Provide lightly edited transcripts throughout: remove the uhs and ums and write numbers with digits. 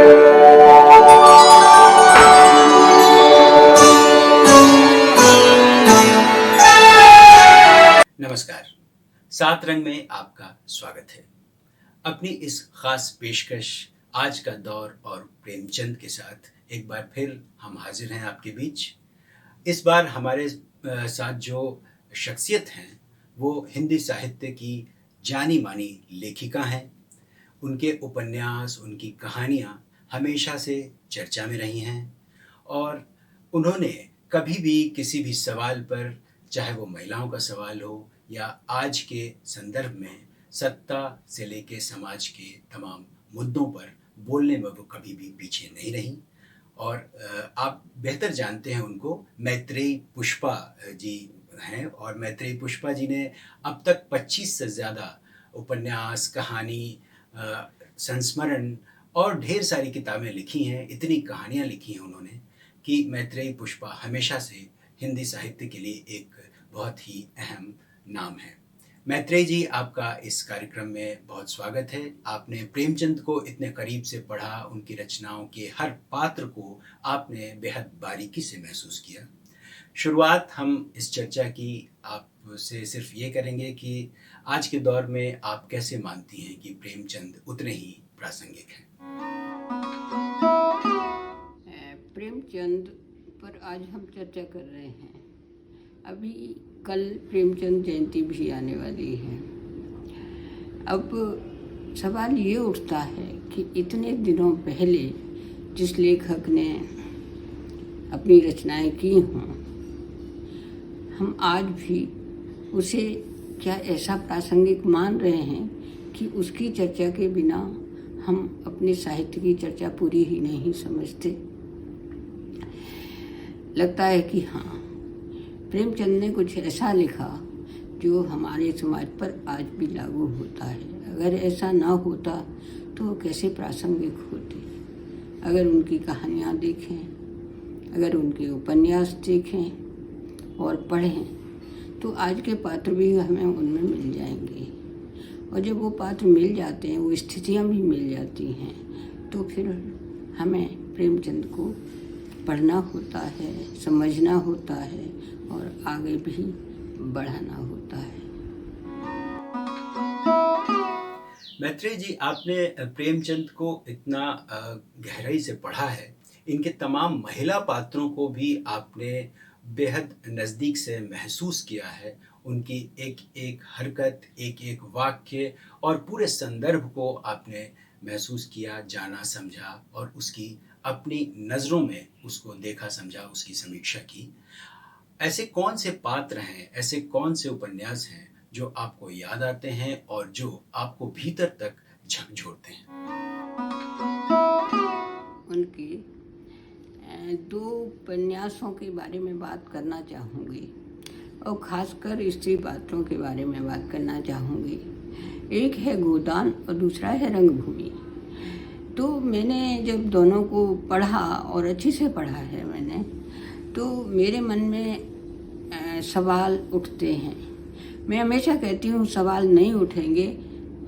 नमस्कार। सात रंग में आपका स्वागत है। अपनी इस खास पेशकश आज का दौर और प्रेमचंद के साथ एक बार फिर हम हाजिर हैं आपके बीच। इस बार हमारे साथ जो शख्सियत हैं वो हिंदी साहित्य की जानी मानी लेखिका हैं। उनके उपन्यास, उनकी कहानियाँ हमेशा से चर्चा में रही हैं और उन्होंने कभी भी किसी भी सवाल पर, चाहे वो महिलाओं का सवाल हो या आज के संदर्भ में सत्ता से लेके समाज के तमाम मुद्दों पर बोलने में वो कभी भी पीछे नहीं रहीं। और आप बेहतर जानते हैं उनको, मैत्रेयी पुष्पा जी हैं और मैत्रेयी पुष्पा जी ने अब तक 25 से ज़्यादा उपन्यास, कहानी, संस्मरण और ढेर सारी किताबें लिखी हैं। इतनी कहानियाँ लिखी हैं उन्होंने कि मैत्रेयी पुष्पा हमेशा से हिंदी साहित्य के लिए एक बहुत ही अहम नाम है। मैत्रेयी जी, आपका इस कार्यक्रम में बहुत स्वागत है। आपने प्रेमचंद को इतने करीब से पढ़ा, उनकी रचनाओं के हर पात्र को आपने बेहद बारीकी से महसूस किया। शुरुआत हम इस चर्चा की आपसे सिर्फ ये करेंगे कि आज के दौर में आप कैसे मानती हैं कि प्रेमचंद उतने ही प्रासंगिक हैं? प्रेमचंद पर आज हम चर्चा कर रहे हैं। अभी कल प्रेमचंद जयंती भी आने वाली है। अब सवाल ये उठता है कि इतने दिनों पहले जिस लेखक ने अपनी रचनाएं की हों, हम आज भी उसे क्या ऐसा प्रासंगिक मान रहे हैं कि उसकी चर्चा के बिना हम अपने साहित्य की चर्चा पूरी ही नहीं समझते। लगता है कि हाँ, प्रेमचंद ने कुछ ऐसा लिखा जो हमारे समाज पर आज भी लागू होता है। अगर ऐसा ना होता तो वो कैसे प्रासंगिक होते। अगर उनकी कहानियाँ देखें, अगर उनके उपन्यास देखें और पढ़ें तो आज के पात्र भी हमें उनमें मिल जाएंगे। और जब वो पात्र मिल जाते हैं, वो स्थितियाँ भी मिल जाती हैं, तो फिर हमें प्रेमचंद को पढ़ना होता है, समझना होता है और आगे भी बढ़ाना होता है। मैत्रेयी जी, आपने प्रेमचंद को इतना गहराई से पढ़ा है, इनके तमाम महिला पात्रों को भी आपने बेहद नज़दीक से महसूस किया है। उनकी एक एक हरकत, एक एक वाक्य और पूरे संदर्भ को आपने महसूस किया, जाना, समझा और उसकी अपनी नज़रों में उसको देखा, समझा, उसकी समीक्षा की। ऐसे कौन से पात्र हैं, ऐसे कौन से उपन्यास हैं जो आपको याद आते हैं और जो आपको भीतर तक झकझोरते हैं? उनकी दो उपन्यासों के बारे में बात करना चाहूँगी और ख़ासकर स्त्री पात्रों के बारे में बात करना चाहूँगी। एक है गोदान और दूसरा है रंगभूमि। तो मैंने जब दोनों को पढ़ा और अच्छे से पढ़ा है मैंने, तो मेरे मन में सवाल उठते हैं। मैं हमेशा कहती हूँ सवाल नहीं उठेंगे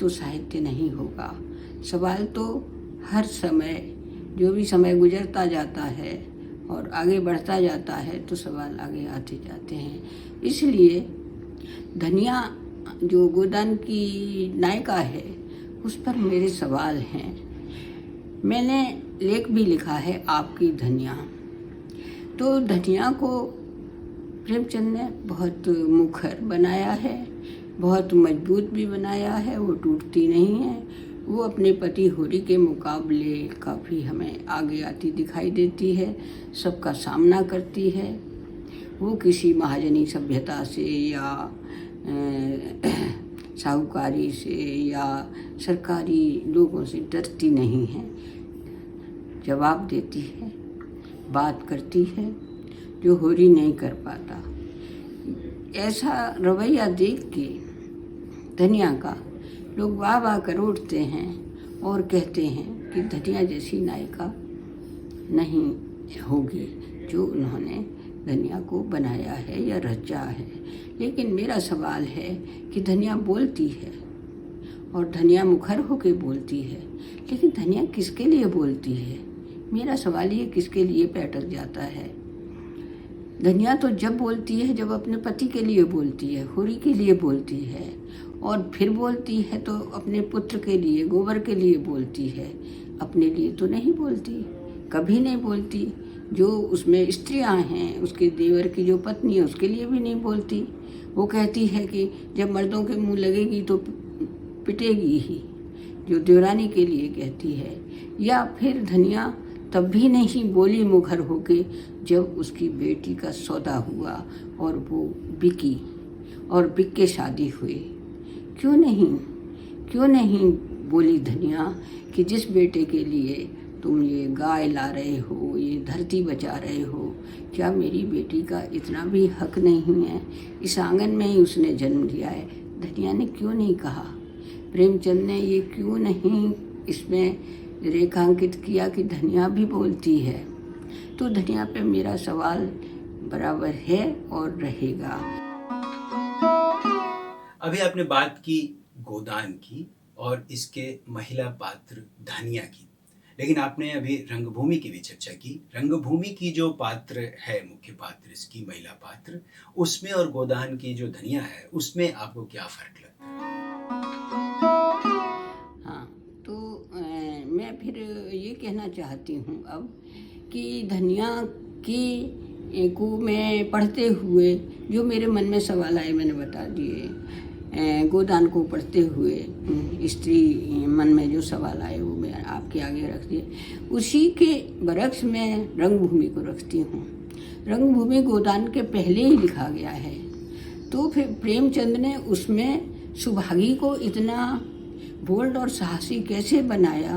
तो साहित्य नहीं होगा। सवाल तो हर समय, जो भी समय गुजरता जाता है और आगे बढ़ता जाता है तो सवाल आगे आते जाते हैं। इसलिए धनिया जो गोदान की नायिका है, उस पर मेरे सवाल हैं। मैंने लेख भी लिखा है, आपकी धनिया। तो धनिया को प्रेमचंद ने बहुत मुखर बनाया है, बहुत मजबूत भी बनाया है। वो टूटती नहीं है। वो अपने पति होरी के मुकाबले काफ़ी हमें आगे आती दिखाई देती है, सबका सामना करती है। वो किसी महाजनी सभ्यता से या साहूकारी से या सरकारी लोगों से डरती नहीं है। जवाब देती है, बात करती है, जो होरी नहीं कर पाता। ऐसा रवैया देख के धनिया का लोग वाह वाह कर उठते हैं और कहते हैं कि धनिया जैसी नायिका नहीं होगी जो उन्होंने धनिया को बनाया है या रचा है। लेकिन मेरा सवाल है कि धनिया बोलती है और धनिया मुखर होके बोलती है। लेकिन धनिया किसके लिए बोलती है? मेरा सवाल ये किसके लिए पे अटक जाता है। धनिया तो जब बोलती है जब अपने पति के लिए बोलती है, होरी के लिए बोलती है, और फिर बोलती है तो अपने पुत्र के लिए, गोबर के लिए बोलती है। अपने लिए तो नहीं बोलती, कभी नहीं बोलती। जो उसमें स्त्रियां हैं, उसके देवर की जो पत्नी है, उसके लिए भी नहीं बोलती। वो कहती है कि जब मर्दों के मुंह लगेगी तो पिटेगी ही, जो देवरानी के लिए कहती है। या फिर धनिया तब भी नहीं बोली मुखर होके जब उसकी बेटी का सौदा हुआ और वो बिकी और बिक के शादी हुई। क्यों नहीं बोली धनिया कि जिस बेटे के लिए तुम ये गाय ला रहे हो, ये धरती बचा रहे हो, क्या मेरी बेटी का इतना भी हक नहीं है? इस आंगन में ही उसने जन्म लिया है। धनिया ने क्यों नहीं कहा? प्रेमचंद ने ये क्यों नहीं इसमें रेखांकित किया कि धनिया भी बोलती है? तो धनिया पे मेरा सवाल बराबर है और रहेगा। अभी आपने बात की गोदान की और इसके महिला पात्र धनिया की, लेकिन आपने अभी रंगभूमि की भी चर्चा की। रंगभूमि की जो पात्र है, मुख्य पात्र इसकी महिला पात्र, उसमें और गोदान की जो धनिया है उसमें आपको क्या फर्क लगता है? हाँ, तो मैं फिर ये कहना चाहती हूँ अब कि धनिया की को मैं पढ़ते हुए जो मेरे मन में सवाल आए मैंने बता दिए। गोदान को पढ़ते हुए स्त्री मन में जो सवाल आए वो मैं आपके आगे रख दिए। उसी के बरक्स में रंगभूमि को रखती हूँ। रंगभूमि गोदान के पहले ही लिखा गया है, तो फिर प्रेमचंद ने उसमें सुभागी को इतना बोल्ड और साहसी कैसे बनाया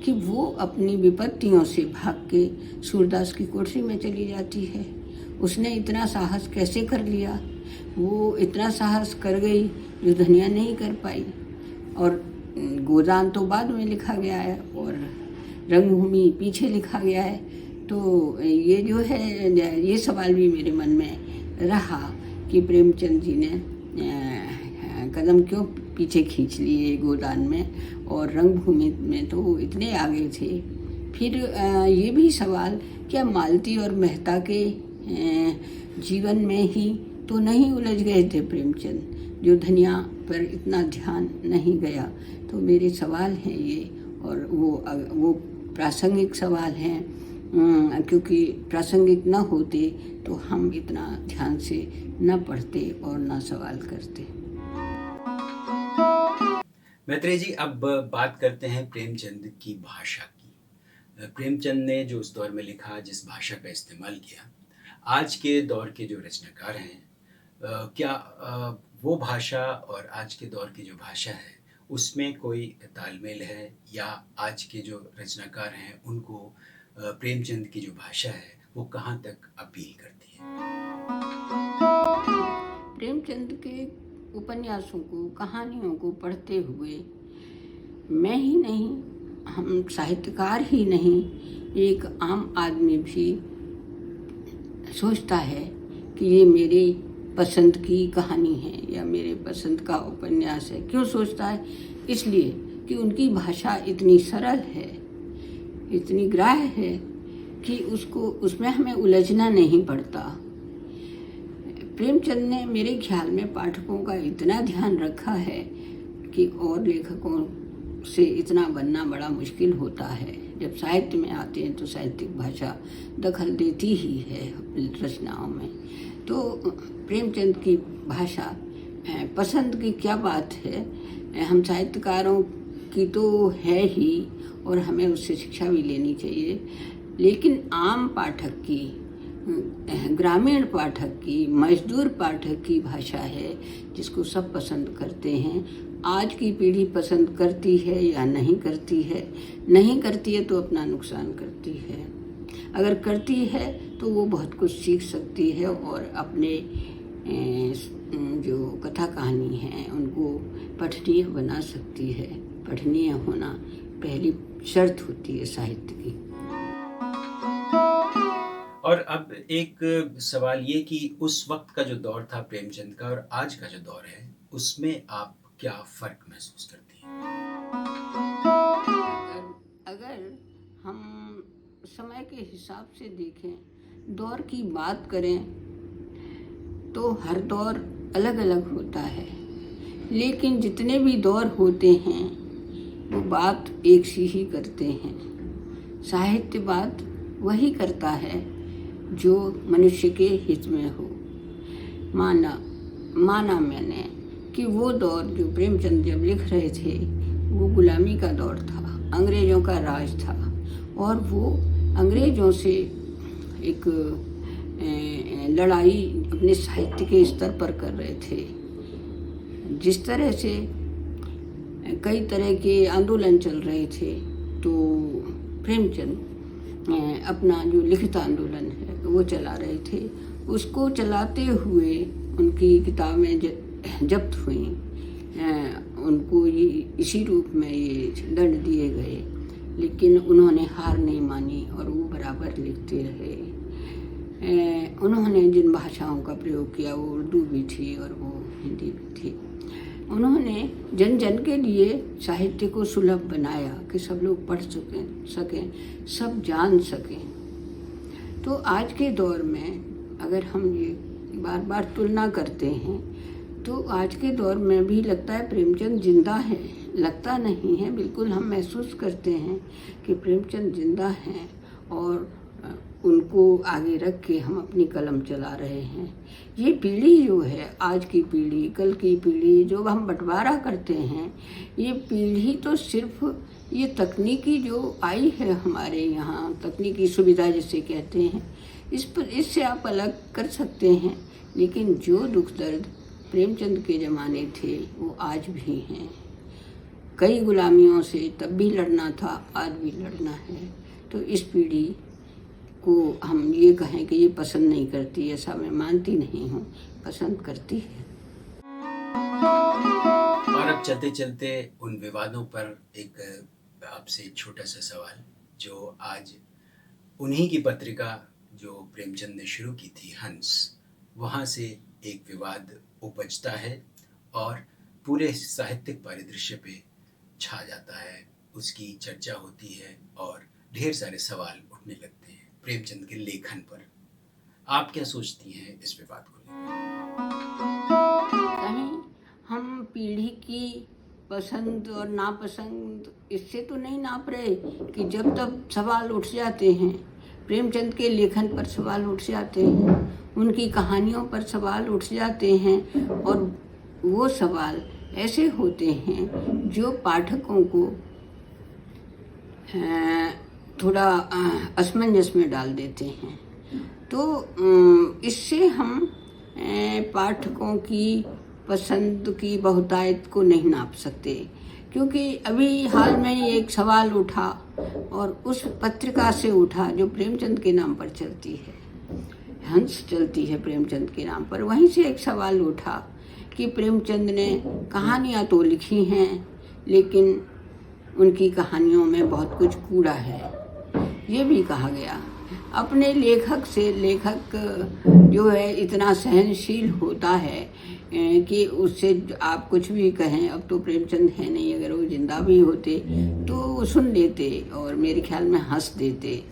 कि वो अपनी विपत्तियों से भाग के सूरदास की कोठरी में चली जाती है। उसने इतना साहस कैसे कर लिया? वो इतना साहस कर गई जो धनिया नहीं कर पाई। और गोदान तो बाद में लिखा गया है और रंगभूमि पीछे लिखा गया है। तो ये जो है, ये सवाल भी मेरे मन में रहा कि प्रेमचंद जी ने कदम क्यों पीछे खींच लिए गोदान में, और रंगभूमि में तो वो इतने आगे थे। फिर ये भी सवाल, क्या मालती और मेहता के जीवन में ही तो नहीं उलझ गए थे प्रेमचंद, जो धनिया पर इतना ध्यान नहीं गया? तो मेरे सवाल हैं ये, और वो प्रासंगिक सवाल हैं, क्योंकि प्रासंगिक न होते तो हम इतना ध्यान से न पढ़ते और न सवाल करते। मैत्रेय जी, अब बात करते हैं प्रेमचंद की भाषा की। प्रेमचंद ने जो उस दौर में लिखा, जिस भाषा का इस्तेमाल किया, आज के दौर के जो रचनाकार हैं, क्या वो भाषा और आज के दौर की जो भाषा है उसमें कोई तालमेल है, या आज के जो रचनाकार हैं उनको प्रेमचंद की जो भाषा है वो कहाँ तक अपील करती है? प्रेमचंद के उपन्यासों को, कहानियों को पढ़ते हुए मैं ही नहीं, हम साहित्यकार ही नहीं, एक आम आदमी भी सोचता है कि ये मेरे पसंद की कहानी है या मेरे पसंद का उपन्यास है। क्यों सोचता है? इसलिए कि उनकी भाषा इतनी सरल है, इतनी ग्राह्य है कि उसमें हमें उलझना नहीं पड़ता। प्रेमचंद ने मेरे ख्याल में पाठकों का इतना ध्यान रखा है कि और लेखकों से इतना बनना बड़ा मुश्किल होता है। जब साहित्य में आते हैं तो साहित्यिक भाषा दखल देती ही है रचनाओं में। तो प्रेमचंद की भाषा पसंद की क्या बात है, हम साहित्यकारों की तो है ही और हमें उससे शिक्षा भी लेनी चाहिए, लेकिन आम पाठक की, ग्रामीण पाठक की, मजदूर पाठक की भाषा है जिसको सब पसंद करते हैं। आज की पीढ़ी पसंद करती है या नहीं करती है? नहीं करती है तो अपना नुकसान करती है। अगर करती है तो वो बहुत कुछ सीख सकती है और अपने जो कथा कहानी है उनको पठनीय बना सकती है। पठनीय होना पहली शर्त होती है साहित्य की। और अब एक सवाल ये कि उस वक्त का जो दौर था प्रेमचंद का और आज का जो दौर है, उसमें आप क्या फर्क महसूस करती हैं? अगर हम समय के हिसाब से देखें, दौर की बात करें, तो हर दौर अलग अलग होता है, लेकिन जितने भी दौर होते हैं वो बात एक सी ही करते हैं। साहित्य बात वही करता है जो मनुष्य के हित में हो। माना मैंने कि वो दौर जो प्रेमचंद जब लिख रहे थे वो गुलामी का दौर था, अंग्रेज़ों का राज था, और वो अंग्रेज़ों से एक लड़ाई अपने साहित्य के स्तर पर कर रहे थे। जिस तरह से कई तरह के आंदोलन चल रहे थे, तो प्रेमचंद अपना जो लिखित आंदोलन है वो चला रहे थे। उसको चलाते हुए उनकी किताबें जब्त हुई, उनको ये इसी रूप में ये दंड दिए गए, लेकिन उन्होंने हार नहीं मानी और वो बराबर लिखते रहे। उन्होंने जिन भाषाओं का प्रयोग किया वो उर्दू भी थी और वो हिंदी भी थी। उन्होंने जन जन के लिए साहित्य को सुलभ बनाया कि सब लोग पढ़ सकें, सब जान सकें। तो आज के दौर में अगर हम ये बार बार तुलना करते हैं, तो आज के दौर में भी लगता है प्रेमचंद जिंदा है। लगता नहीं है, बिल्कुल हम महसूस करते हैं कि प्रेमचंद जिंदा हैं और उनको आगे रख के हम अपनी कलम चला रहे हैं। ये पीढ़ी जो है, आज की पीढ़ी, कल की पीढ़ी, जो हम बंटवारा करते हैं, ये पीढ़ी तो सिर्फ ये तकनीकी जो आई है हमारे यहाँ, तकनीकी सुविधा जिसे कहते हैं, इससे आप अलग कर सकते हैं, लेकिन जो दुख दर्द प्रेमचंद के ज़माने थे वो आज भी हैं। कई गुलामियों से तब भी लड़ना था, आज भी लड़ना है। तो इस पीढ़ी को हम ये कहें कि ये पसंद नहीं करती, ऐसा मैं मानती नहीं हूँ, पसंद करती है। और अब चलते चलते उन विवादों पर एक आपसे छोटा सा सवाल, जो आज उन्हीं की पत्रिका जो प्रेमचंद ने शुरू की थी, हंस, वहाँ से एक विवाद उपजता है और पूरे साहित्यिक परिदृश्य पे छा जाता है, उसकी चर्चा होती है और ढेर सारे सवाल उठने लगते हैं प्रेमचंद के लेखन पर। आप क्या सोचती हैं इस विवाद को लेकर? कहीं हम पीढ़ी की पसंद और नापसंद इससे तो नहीं नाप रहे कि जब तब सवाल उठ जाते हैं, प्रेमचंद के लेखन पर सवाल उठ जाते हैं, उनकी कहानियों पर सवाल उठ जाते हैं, और वो सवाल ऐसे होते हैं जो पाठकों को थोड़ा असमंजस में डाल देते हैं। तो इससे हम पाठकों की पसंद की बहुतायत को नहीं नाप सकते, क्योंकि अभी हाल में ही एक सवाल उठा, और उस पत्रिका से उठा जो प्रेमचंद के नाम पर चलती है, हंस चलती है प्रेमचंद के नाम पर। वहीं से एक सवाल उठा कि प्रेमचंद ने कहानियाँ तो लिखी हैं, लेकिन उनकी कहानियों में बहुत कुछ कूड़ा है, ये भी कहा गया। अपने लेखक से लेखक जो है इतना सहनशील होता है कि उससे आप कुछ भी कहें। अब तो प्रेमचंद है नहीं, अगर वो जिंदा भी होते तो वो सुन लेते और मेरे ख्याल में हंस देते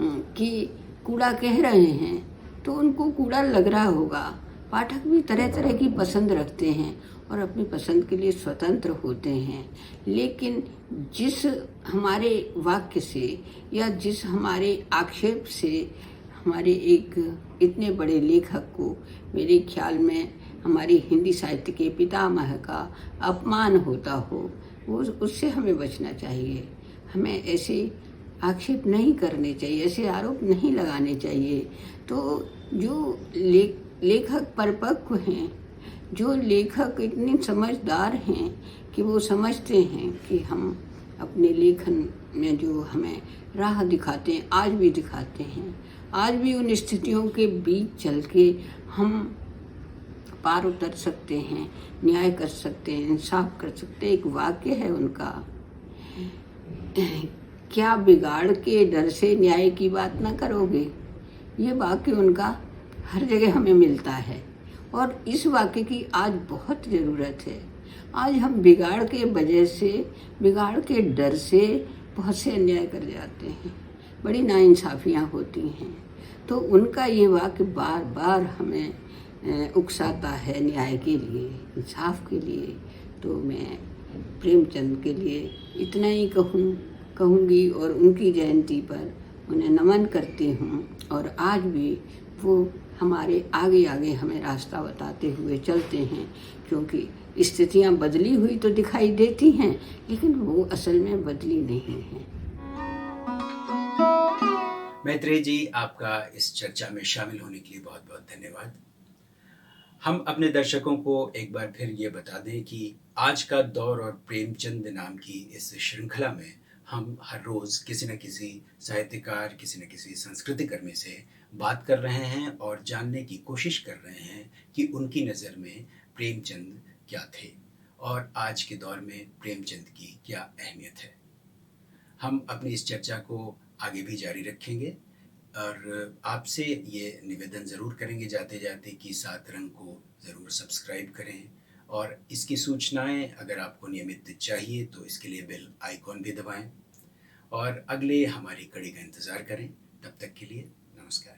कि कूड़ा कह रहे हैं, तो उनको कूड़ा लग रहा होगा। पाठक भी तरह तरह की पसंद रखते हैं और अपनी पसंद के लिए स्वतंत्र होते हैं, लेकिन जिस हमारे वाक्य से या जिस हमारे आक्षेप से हमारे एक इतने बड़े लेखक को, मेरे ख्याल में हमारी हिंदी साहित्य के पितामह का अपमान होता हो, वो उससे हमें बचना चाहिए। हमें ऐसे आक्षेप नहीं करने चाहिए, ऐसे आरोप नहीं लगाने चाहिए। तो जो लेखक परिपक्व हैं, जो लेखक इतने समझदार हैं कि वो समझते हैं कि हम अपने लेखन में जो हमें राह दिखाते हैं, आज भी दिखाते हैं, आज भी उन स्थितियों के बीच चल के हम पार उतर सकते हैं, न्याय कर सकते हैं, इंसाफ कर सकते हैं। एक वाक्य है उनका, क्या बिगाड़ के डर से न्याय की बात ना करोगे। ये वाक्य उनका हर जगह हमें मिलता है और इस वाक्य की आज बहुत ज़रूरत है। आज हम बिगाड़ के वजह से, बिगाड़ के डर से बहुत से अन्याय कर जाते हैं, बड़ी नाइंसाफ़ियाँ होती हैं। तो उनका ये वाक्य बार बार हमें उकसाता है न्याय के लिए, इंसाफ के लिए। तो मैं प्रेमचंद के लिए इतना ही कहूँगी और उनकी जयंती पर उन्हें नमन करती हूँ। और आज भी वो हमारे आगे आगे हमें रास्ता बताते हुए चलते हैं, क्योंकि स्थितियाँ बदली हुई तो दिखाई देती हैं, लेकिन वो असल में बदली नहीं हैं। मैत्रेय जी, आपका इस चर्चा में शामिल होने के लिए बहुत बहुत धन्यवाद। हम अपने दर्शकों को एक बार फिर ये बता दें कि आज का दौर और प्रेमचंद नाम की इस श्रृंखला में हम हर रोज़ किसी न किसी साहित्यकार, किसी न किसी संस्कृति कर्मी से बात कर रहे हैं और जानने की कोशिश कर रहे हैं कि उनकी नज़र में प्रेमचंद क्या थे और आज के दौर में प्रेमचंद की क्या अहमियत है। हम अपनी इस चर्चा को आगे भी जारी रखेंगे और आपसे ये निवेदन ज़रूर करेंगे जाते जाते कि सात रंग को ज़रूर सब्सक्राइब करें और इसकी सूचनाएं अगर आपको नियमित चाहिए तो इसके लिए बेल आइकॉन भी दबाएं और अगले हमारी कड़ी का इंतज़ार करें। तब तक के लिए नमस्कार।